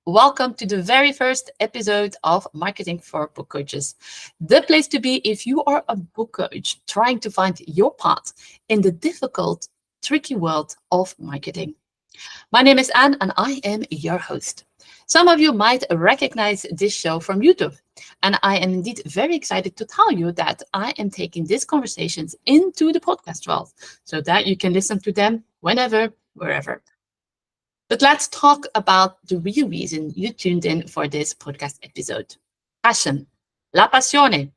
Welcome to the very first episode of Marketing for Book Coaches, the place to be if you are a book coach trying to find your path in the difficult, tricky world of marketing. My name is Anne and I am your host. Some of you might recognize this show from YouTube, and I am indeed very excited to tell you that I am taking these conversations into the podcast world so that you can listen to them whenever, wherever. But let's talk about the real reason you tuned in for this podcast episode. Passion, la passione,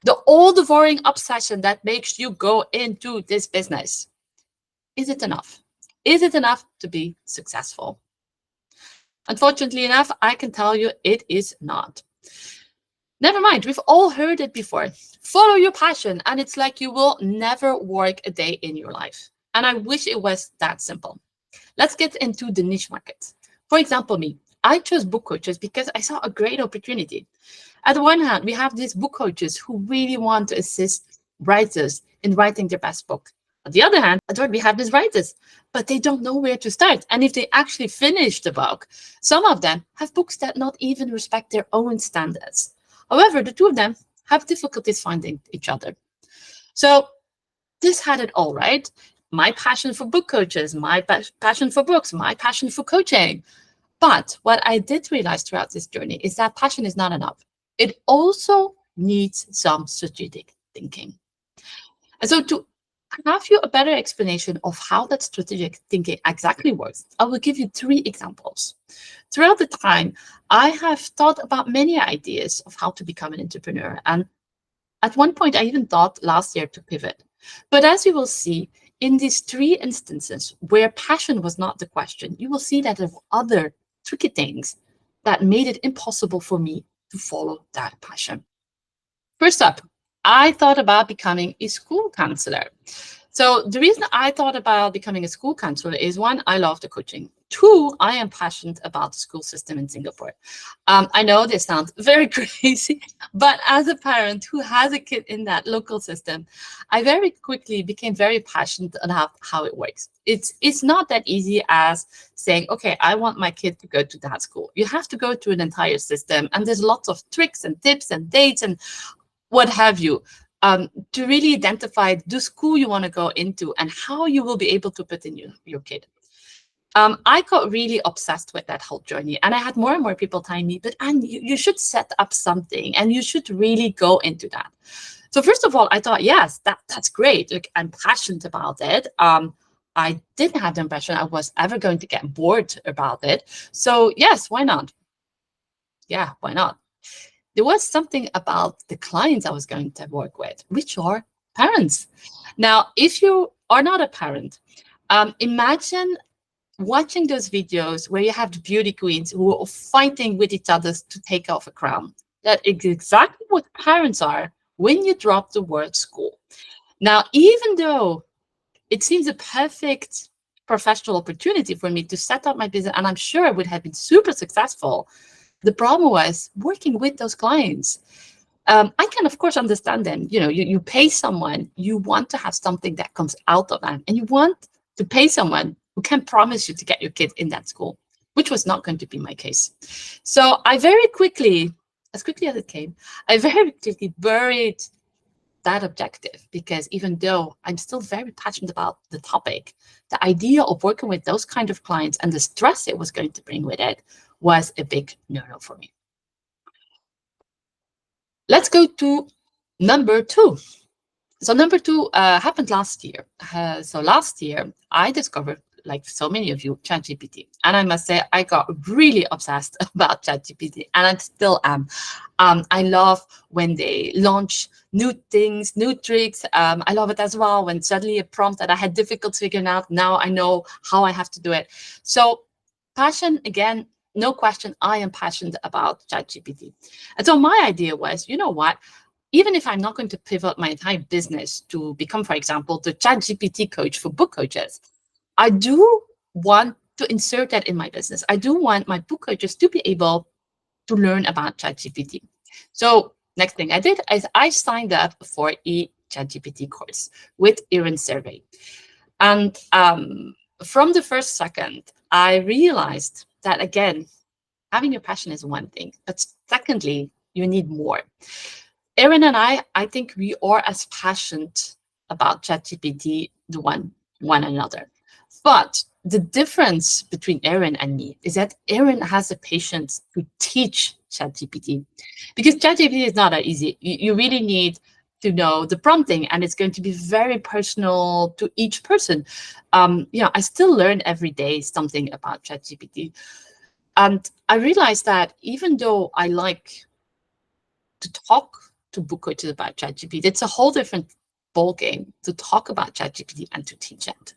the old boring obsession that makes you go into this business. Is it enough? Is it enough to be successful? Unfortunately enough, I can tell you it is not. Never mind, we've all heard it before. Follow your passion, and it's like you will never work a day in your life. And I wish it was that simple. Let's get into the niche market. For example, me, I chose book coaches because I saw a great opportunity. At the one hand, we have these book coaches who really want to assist writers in writing their best book. On the other hand, we have these writers, but they don't know where to start. And if they actually finish the book, some of them have books that not even respect their own standards. However, the two of them have difficulties finding each other. So this had it all, right? My passion for book coaches, my passion for books, my passion for coaching. But what I did realize throughout this journey is that passion is not enough. It also needs some strategic thinking. And so to have you a better explanation of how that strategic thinking exactly works, I will give you 3 examples. Throughout the time, I have thought about many ideas of how to become an entrepreneur. And at one point, I even thought last year to pivot. But as you will see, in these 3 instances where passion was not the question, you will see that there were other tricky things that made it impossible for me to follow that passion. First up, I thought about becoming a school counselor. So the reason I thought about becoming a school counselor is 1, I love the coaching. 2, I am passionate about the school system in Singapore. I know this sounds very crazy, but as a parent who has a kid in that local system, I very quickly became very passionate about how it works. It's not that easy as saying, okay, I want my kid to go to that school. You have to go through an entire system, and there's lots of tricks and tips and dates and what have you, to really identify the school you want to go into and how you will be able to put in your kid. I got really obsessed with that whole journey, and I had more and more people telling me, but Anne, you should set up something and you should really go into that. So first of all, I thought, yes, that's great. Like, I'm passionate about it. I didn't have the impression I was ever going to get bored about it. So yes, why not? Yeah, why not? There was something about the clients I was going to work with, which are parents. Now, if you are not a parent, imagine watching those videos where you have the beauty queens who are fighting with each other to take off a crown. That is exactly what parents are when you drop the word school. Now, even though it seems a perfect professional opportunity for me to set up my business, and I'm sure I would have been super successful, the problem was working with those clients. I can, of course, understand them. You pay someone, you want to have something that comes out of them, and you want to pay someone who can promise you to get your kid in that school, which was not going to be my case. So I very quickly, as quickly as it came, I very quickly buried that objective, because even though I'm still very passionate about the topic, the idea of working with those kind of clients and the stress it was going to bring with it was a big no-no for me. Let's go to number 2. So number 2 happened last year. So last year, I discovered, like so many of you, ChatGPT. And I must say, I got really obsessed about ChatGPT, and I still am. I love when they launch new things, new tricks. I love it as well when suddenly a prompt that I had difficulty figuring out, now I know how I have to do it. So passion, again, no question, I am passionate about ChatGPT. And so my idea was, you know what? Even if I'm not going to pivot my entire business to become, for example, the ChatGPT coach for book coaches, I do want to insert that in my business. I do want my book coaches to be able to learn about ChatGPT. So next thing I did is I signed up for a ChatGPT course with Erin Survey. And from the first second, I realized that, again, having your passion is one thing, but secondly, you need more. Erin and I think we are as passionate about ChatGPT the one another. But the difference between Erin and me is that Erin has the patience to teach ChatGPT, because ChatGPT is not that easy. You really need to know the prompting, and it's going to be very personal to each person. I still learn every day something about ChatGPT, and I realized that even though I like to talk to book coaches about ChatGPT, it's a whole different ballgame to talk about ChatGPT and to teach it.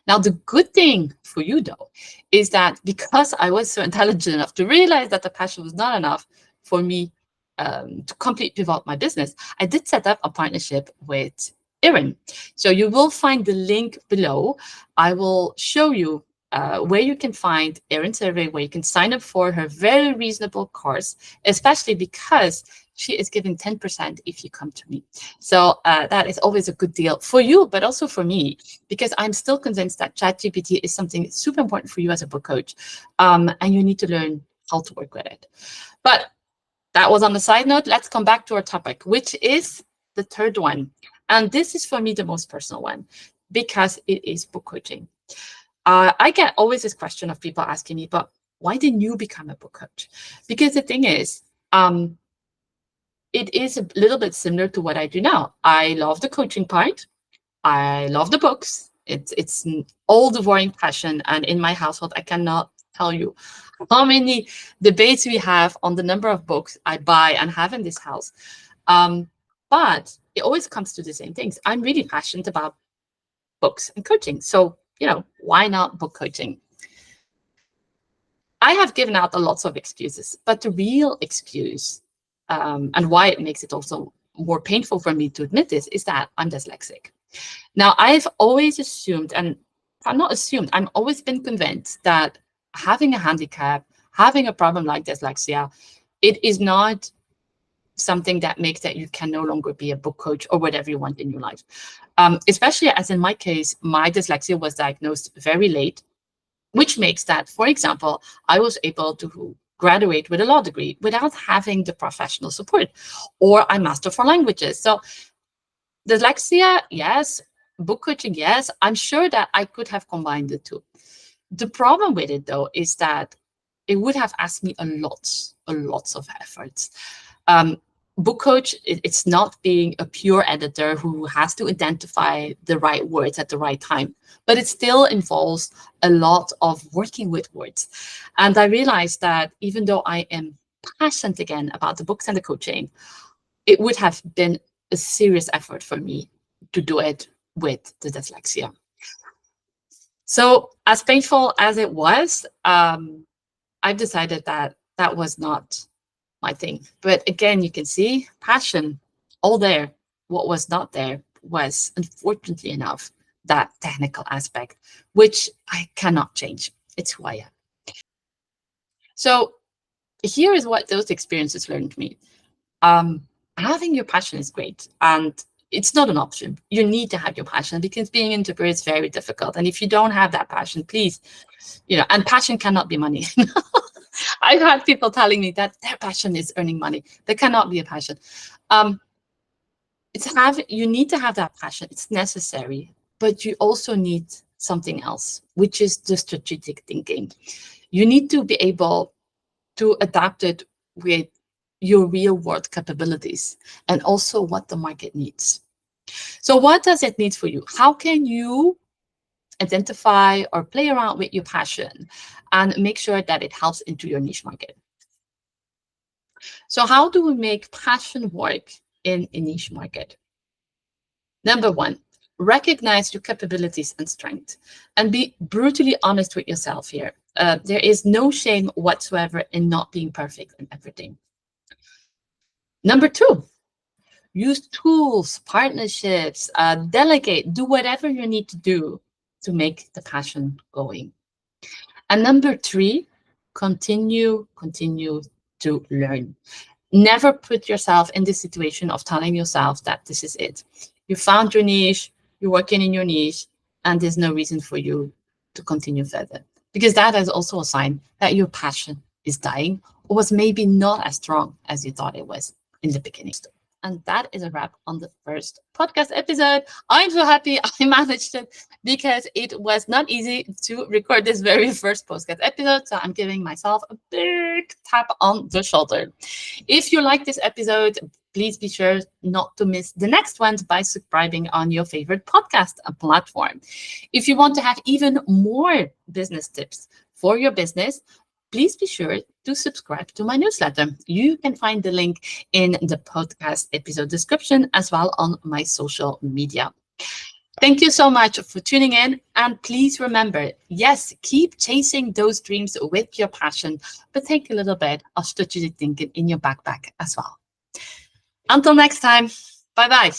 Now, the good thing for you, though, is that because I was so intelligent enough to realize that the passion was not enough for me to completely pivot my business, I did set up a partnership with Erin. So you will find the link below. I will show you where you can find Erin Survey, where you can sign up for her very reasonable course, especially because she is giving 10% if you come to me. So that is always a good deal for you, but also for me, because I'm still convinced that ChatGPT is something super important for you as a book coach, and you need to learn how to work with it. But that was on the side note. Let's come back to our topic, which is the third one. And this is for me the most personal one, because it is book coaching. I get always this question of people asking me, but why didn't you become a book coach? Because the thing is, it is a little bit similar to what I do now. I love the coaching part. I love the books. It's an all devouring passion. And in my household, I cannot tell you how many debates we have on the number of books I buy and have in this house. But it always comes to the same things. I'm really passionate about books and coaching. So, why not book coaching? I have given out a lots of excuses, but the real excuse, and why it makes it also more painful for me to admit this, is that I'm dyslexic. Now, I've always assumed, and I'm not assumed, I've always been convinced that having a handicap, having a problem like dyslexia, it is not something that makes that you can no longer be a book coach or whatever you want in your life. Especially as in my case, my dyslexia was diagnosed very late, which makes that, for example, I was able to graduate with a law degree without having the professional support, or I master for languages. So dyslexia, yes. Book coaching, yes. I'm sure that I could have combined the two. The problem with it, though, is that it would have asked me a lot of efforts. Book coach, it's not being a pure editor who has to identify the right words at the right time, but it still involves a lot of working with words. And I realized that even though I am passionate again about the books and the coaching, it would have been a serious effort for me to do it with the dyslexia. So as painful as it was, I've decided that that was not my thing. But again, you can see passion all there. What was not there was, unfortunately enough, that technical aspect, which I cannot change. It's who I am. So here is what those experiences learned me. Having your passion is great, and it's not an option. You need to have your passion, because being an entrepreneur is very difficult. And if you don't have that passion, please, and passion cannot be money. I've had people telling me that their passion is earning money. That cannot be a passion. You need to have that passion. It's necessary, but you also need something else, which is the strategic thinking. You need to be able to adapt it with your real world capabilities and also what the market needs. So what does it need for you? How can you identify or play around with your passion and make sure that it helps into your niche market? So how do we make passion work in a niche market? Number one, recognize your capabilities and strength, and be brutally honest with yourself here. There is no shame whatsoever in not being perfect in everything. Number two, use tools, partnerships, delegate, do whatever you need to do to make the passion going. And number three, continue to learn. Never put yourself in the situation of telling yourself that this is it. You found your niche, you're working in your niche, and there's no reason for you to continue further. Because that is also a sign that you're passionate is dying or was maybe not as strong as you thought it was in the beginning. And that is a wrap on the first podcast episode. I'm so happy I managed it because it was not easy to record this very first podcast episode. So I'm giving myself a big tap on the shoulder. If you like this episode, please be sure not to miss the next ones by subscribing on your favorite podcast platform. If you want to have even more business tips for your business, please be sure to subscribe to my newsletter. You can find the link in the podcast episode description as well on my social media. Thank you so much for tuning in. And please remember, yes, keep chasing those dreams with your passion, but take a little bit of strategic thinking in your backpack as well. Until next time, bye-bye.